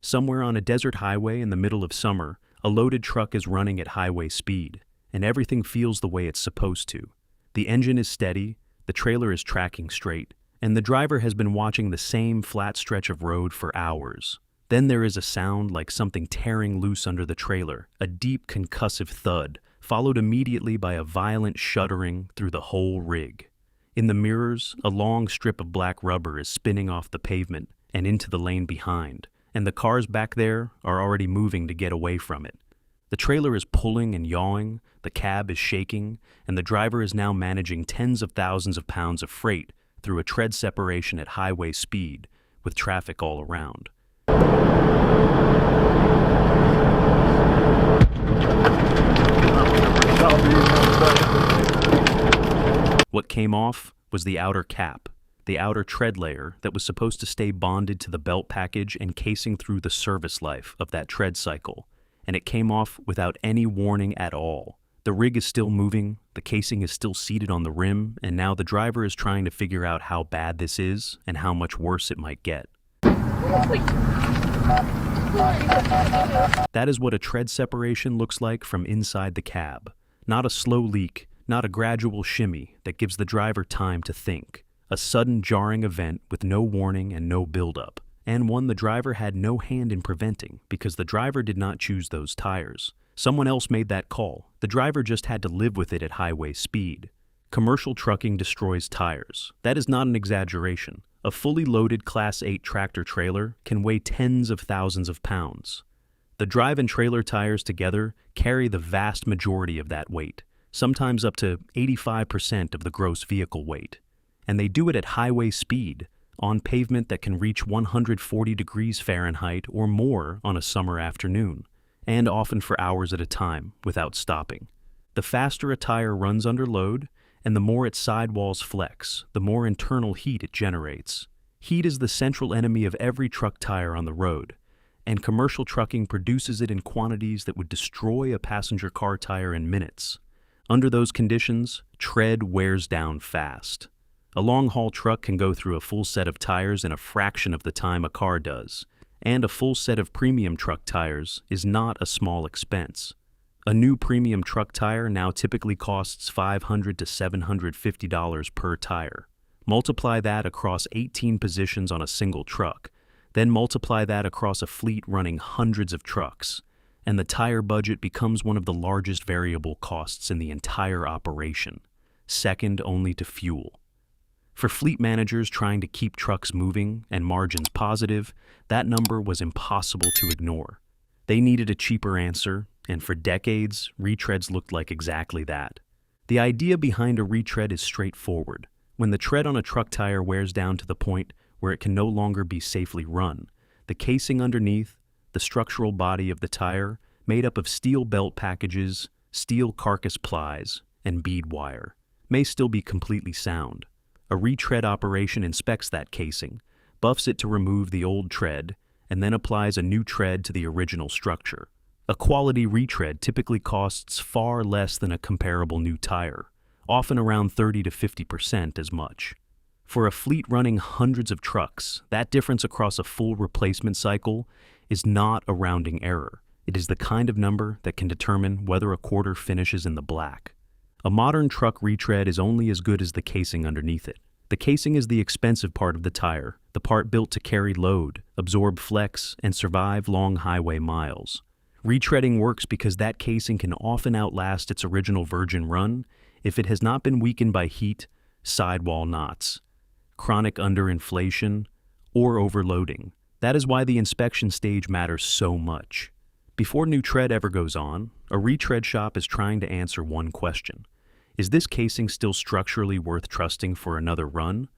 Somewhere on a desert highway in the middle of summer, a loaded truck is running at highway speed, and everything feels the way it's supposed to. The engine is steady, the trailer is tracking straight, and the driver has been watching the same flat stretch of road for hours. Then there is a sound like something tearing loose under the trailer, a deep concussive thud, followed immediately by a violent shuddering through the whole rig. In the mirrors, a long strip of black rubber is spinning off the pavement and into the lane behind, and the cars back there are already moving to get away from it. The trailer is pulling and yawing, the cab is shaking, and the driver is now managing tens of thousands of pounds of freight through a tread separation at highway speed, with traffic all around. What came off was the outer cap, the outer tread layer that was supposed to stay bonded to the belt package and casing through the service life of that tread cycle, and it came off without any warning at all. The rig is still moving, the casing is still seated on the rim, and now the driver is trying to figure out how bad this is and how much worse it might get. That is what a tread separation looks like from inside the cab. Not a slow leak, not a gradual shimmy that gives the driver time to think. A sudden jarring event with no warning and no buildup, and one the driver had no hand in preventing because the driver did not choose those tires. Someone else made that call. The driver just had to live with it at highway speed. Commercial trucking destroys tires. That is not an exaggeration. A fully loaded Class 8 tractor trailer can weigh tens of thousands of pounds. The drive and trailer tires together carry the vast majority of that weight, sometimes up to 85% of the gross vehicle weight. And they do it at highway speed, on pavement that can reach 140 degrees Fahrenheit or more on a summer afternoon, and often for hours at a time without stopping. The faster a tire runs under load, and the more its sidewalls flex, the more internal heat it generates. Heat is the central enemy of every truck tire on the road, and commercial trucking produces it in quantities that would destroy a passenger car tire in minutes. Under those conditions, tread wears down fast. A long-haul truck can go through a full set of tires in a fraction of the time a car does, and a full set of premium truck tires is not a small expense. A new premium truck tire now typically costs $500 to $750 per tire. Multiply that across 18 positions on a single truck, then multiply that across a fleet running hundreds of trucks, and the tire budget becomes one of the largest variable costs in the entire operation, second only to fuel. For fleet managers trying to keep trucks moving and margins positive, that number was impossible to ignore. They needed a cheaper answer, and for decades, retreads looked like exactly that. The idea behind a retread is straightforward. When the tread on a truck tire wears down to the point where it can no longer be safely run, the casing underneath, the structural body of the tire, made up of steel belt packages, steel carcass plies, and bead wire, may still be completely sound. A retread operation inspects that casing, buffs it to remove the old tread, and then applies a new tread to the original structure. A quality retread typically costs far less than a comparable new tire, often around 30 to 50% as much. For a fleet running hundreds of trucks, that difference across a full replacement cycle is not a rounding error. It is the kind of number that can determine whether a quarter finishes in the black. A modern truck retread is only as good as the casing underneath it. The casing is the expensive part of the tire, the part built to carry load, absorb flex, and survive long highway miles. Retreading works because that casing can often outlast its original virgin run if it has not been weakened by heat, sidewall knots, chronic underinflation, or overloading. That is why the inspection stage matters so much. Before new tread ever goes on, a retread shop is trying to answer one question. Is this casing still structurally worth trusting for another run?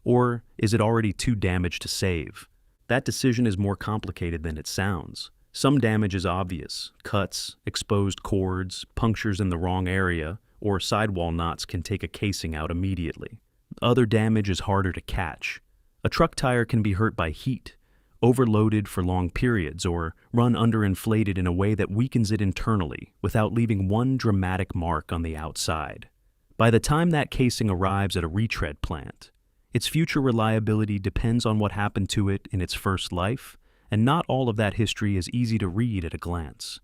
Or is it already too damaged to save? That decision is more complicated than it sounds. Some damage is obvious. Cuts, exposed cords, punctures in the wrong area, or sidewall knots can take a casing out immediately. Other damage is harder to catch. A truck tire can be hurt by heat, overloaded for long periods, or run underinflated in a way that weakens it internally without leaving one dramatic mark on the outside. By the time that casing arrives at a retread plant, its future reliability depends on what happened to it in its first life, and not all of that history is easy to read at a glance.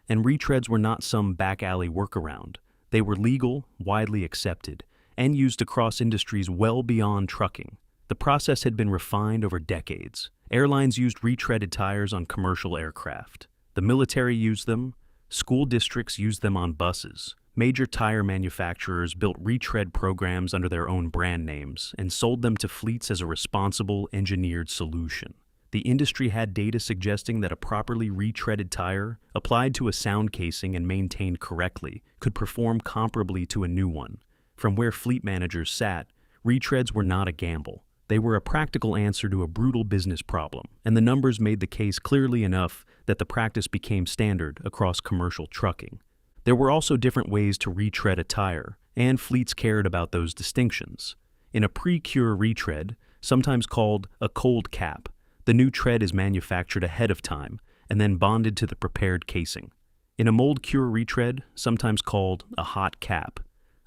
And retreads were not some back-alley workaround. They were legal, widely accepted, and used across industries well beyond trucking. The process had been refined over decades. Airlines used retreaded tires on commercial aircraft. The military used them. School districts used them on buses. Major tire manufacturers built retread programs under their own brand names and sold them to fleets as a responsible, engineered solution. The industry had data suggesting that a properly retreaded tire, applied to a sound casing and maintained correctly, could perform comparably to a new one. From where fleet managers sat, retreads were not a gamble. They were a practical answer to a brutal business problem, and the numbers made the case clearly enough that the practice became standard across commercial trucking. There were also different ways to retread a tire, and fleets cared about those distinctions. In a pre-cure retread, sometimes called a cold cap, the new tread is manufactured ahead of time and then bonded to the prepared casing. In a mold cure retread, sometimes called a hot cap,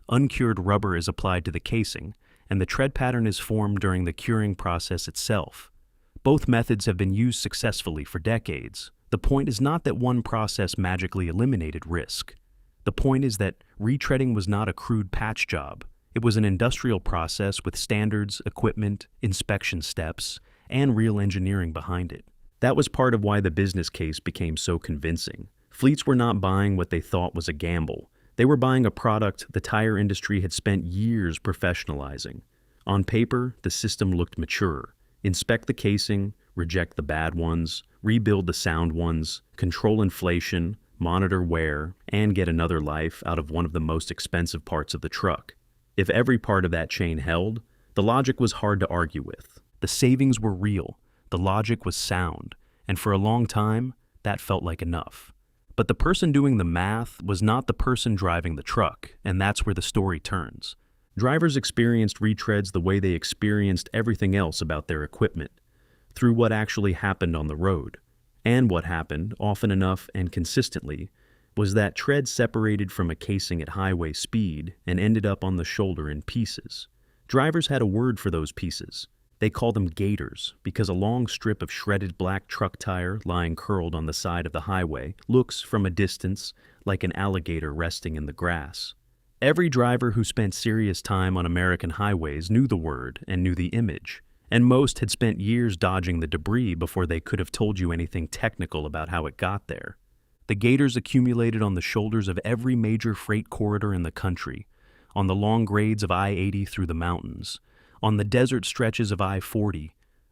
uncured rubber is applied to the casing, and the tread pattern is formed during the curing process itself. Both methods have been used successfully for decades. The point is not that one process magically eliminated risk. The point is that retreading was not a crude patch job. It was an industrial process with standards, equipment, inspection steps, and real engineering behind it. That was part of why the business case became so convincing. Fleets were not buying what they thought was a gamble. They were buying a product the tire industry had spent years professionalizing. On paper, the system looked mature. Inspect the casing, reject the bad ones, rebuild the sound ones, control inflation, monitor wear, and get another life out of one of the most expensive parts of the truck. If every part of that chain held, the logic was hard to argue with. The savings were real, the logic was sound, and for a long time, that felt like enough. But the person doing the math was not the person driving the truck, and that's where the story turns. Drivers experienced retreads the way they experienced everything else about their equipment, through what actually happened on the road. And what happened, often enough and consistently, was that tread separated from a casing at highway speed and ended up on the shoulder in pieces. Drivers had a word for those pieces. They called them gators because a long strip of shredded black truck tire lying curled on the side of the highway looks, from a distance, like an alligator resting in the grass. Every driver who spent serious time on American highways knew the word and knew the image, and most had spent years dodging the debris before they could have told you anything technical about how it got there. The gators accumulated on the shoulders of every major freight corridor in the country, on the long grades of I-80 through the mountains, on the desert stretches of I-40,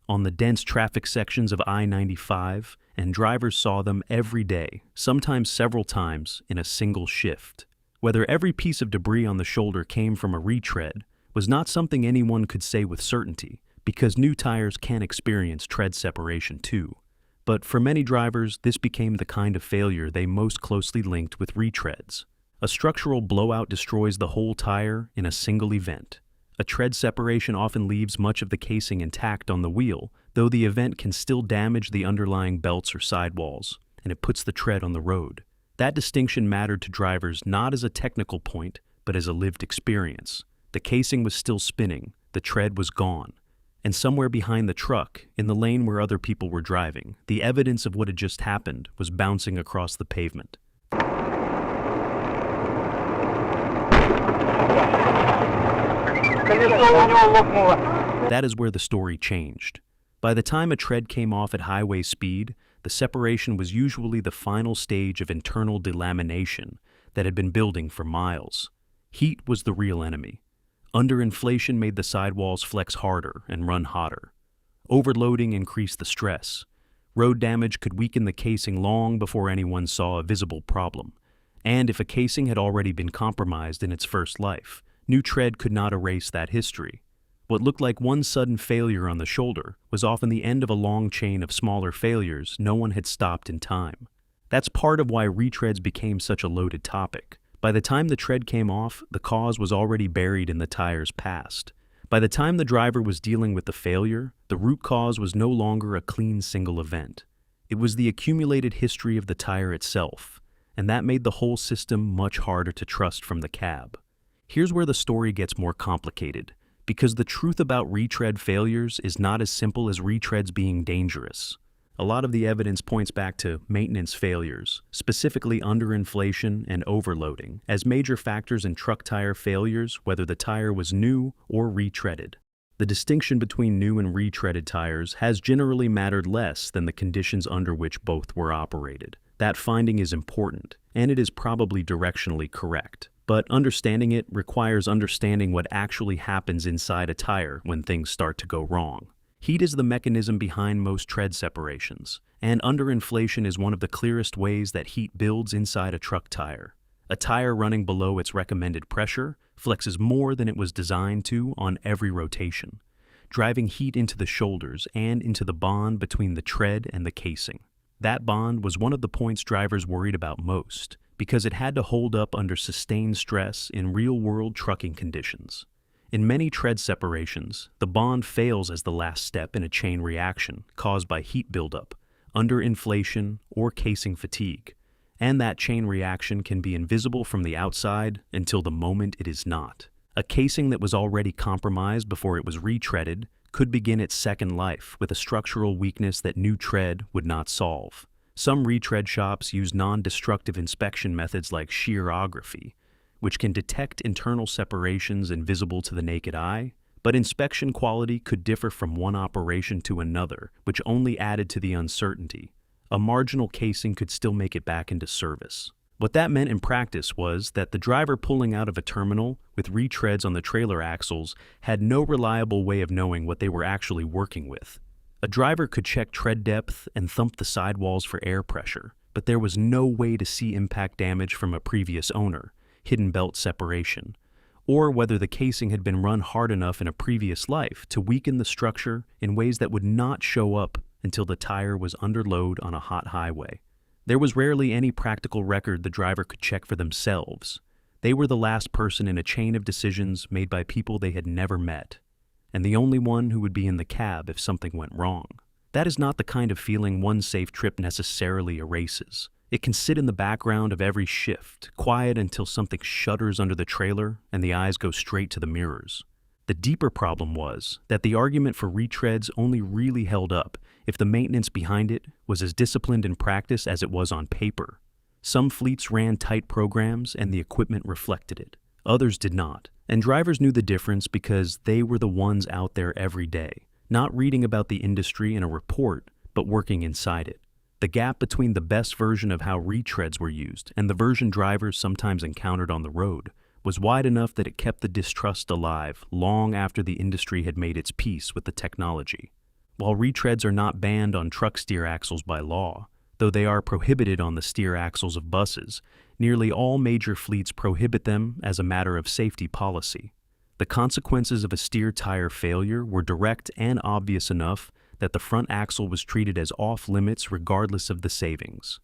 on the dense traffic sections of I-95, and drivers saw them every day, sometimes several times in a single shift. Whether every piece of debris on the shoulder came from a retread was not something anyone could say with certainty, because new tires can experience tread separation too. But for many drivers, this became the kind of failure they most closely linked with retreads. A structural blowout destroys the whole tire in a single event. A tread separation often leaves much of the casing intact on the wheel, though the event can still damage the underlying belts or sidewalls, and it puts the tread on the road. That distinction mattered to drivers not as a technical point, but as a lived experience. The casing was still spinning, the tread was gone. And somewhere behind the truck, in the lane where other people were driving, the evidence of what had just happened was bouncing across the pavement. That is where the story changed. By the time a tread came off at highway speed, the separation was usually the final stage of internal delamination that had been building for miles. Heat was the real enemy. Underinflation made the sidewalls flex harder and run hotter. Overloading increased the stress. Road damage could weaken the casing long before anyone saw a visible problem. And if a casing had already been compromised in its first life, new tread could not erase that history. What looked like one sudden failure on the shoulder was often the end of a long chain of smaller failures no one had stopped in time. That's part of why retreads became such a loaded topic. By the time the tread came off, the cause was already buried in the tire's past. By the time the driver was dealing with the failure, the root cause was no longer a clean single event. It was the accumulated history of the tire itself, and that made the whole system much harder to trust from the cab. Here's where the story gets more complicated, because the truth about retread failures is not as simple as retreads being dangerous. A lot of the evidence points back to maintenance failures, specifically underinflation and overloading, as major factors in truck tire failures, whether the tire was new or retreaded. The distinction between new and retreaded tires has generally mattered less than the conditions under which both were operated. That finding is important, and it is probably directionally correct. But understanding it requires understanding what actually happens inside a tire when things start to go wrong. Heat is the mechanism behind most tread separations, and underinflation is one of the clearest ways that heat builds inside a truck tire. A tire running below its recommended pressure flexes more than it was designed to on every rotation, driving heat into the shoulders and into the bond between the tread and the casing. That bond was one of the points drivers worried about most, because it had to hold up under sustained stress in real-world trucking conditions. In many tread separations, the bond fails as the last step in a chain reaction caused by heat buildup, underinflation, or casing fatigue, and that chain reaction can be invisible from the outside until the moment it is not. A casing that was already compromised before it was retreaded could begin its second life with a structural weakness that new tread would not solve. Some retread shops use non-destructive inspection methods like shearography, which can detect internal separations invisible to the naked eye, but inspection quality could differ from one operation to another, which only added to the uncertainty. A marginal casing could still make it back into service. What that meant in practice was that the driver pulling out of a terminal with retreads on the trailer axles had no reliable way of knowing what they were actually working with. A driver could check tread depth and thump the sidewalls for air pressure, but there was no way to see impact damage from a previous owner, hidden belt separation, or whether the casing had been run hard enough in a previous life to weaken the structure in ways that would not show up until the tire was under load on a hot highway. There was rarely any practical record the driver could check for themselves. They were the last person in a chain of decisions made by people they had never met, and the only one who would be in the cab if something went wrong. That is not the kind of feeling one safe trip necessarily erases. It can sit in the background of every shift, quiet until something shudders under the trailer and the eyes go straight to the mirrors. The deeper problem was that the argument for retreads only really held up if the maintenance behind it was as disciplined in practice as it was on paper. Some fleets ran tight programs and the equipment reflected it. Others did not, and drivers knew the difference because they were the ones out there every day, not reading about the industry in a report, but working inside it. The gap between the best version of how retreads were used and the version drivers sometimes encountered on the road was wide enough that it kept the distrust alive long after the industry had made its peace with the technology. While retreads are not banned on truck steer axles by law, though they are prohibited on the steer axles of buses, nearly all major fleets prohibit them as a matter of safety policy. The consequences of a steer tire failure were direct and obvious enough that the front axle was treated as off-limits regardless of the savings.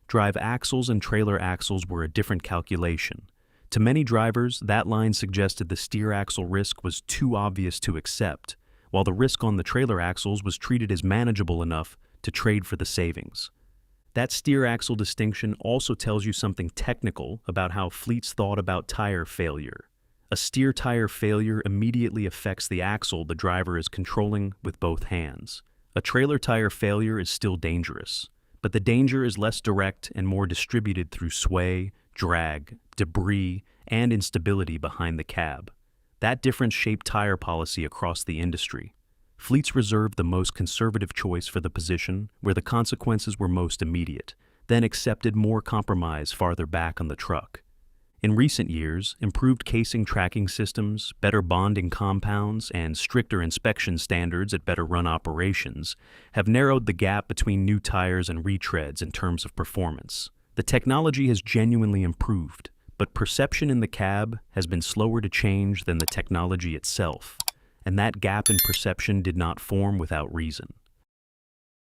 Drive axles and trailer axles were a different calculation. To many drivers, that line suggested the steer axle risk was too obvious to accept, while the risk on the trailer axles was treated as manageable enough to trade for the savings. That steer axle distinction also tells you something technical about how fleets thought about tire failure. A steer tire failure immediately affects the axle the driver is controlling with both hands. A trailer tire failure is still dangerous, but the danger is less direct and more distributed through sway, drag, debris, and instability behind the cab. That difference shaped tire policy across the industry. Fleets reserved the most conservative choice for the position where the consequences were most immediate, then accepted more compromise farther back on the truck. In recent years, improved casing tracking systems, better bonding compounds, and stricter inspection standards at better run operations have narrowed the gap between new tires and retreads in terms of performance. The technology has genuinely improved, but perception in the cab has been slower to change than the technology itself, and that gap in perception did not form without reason.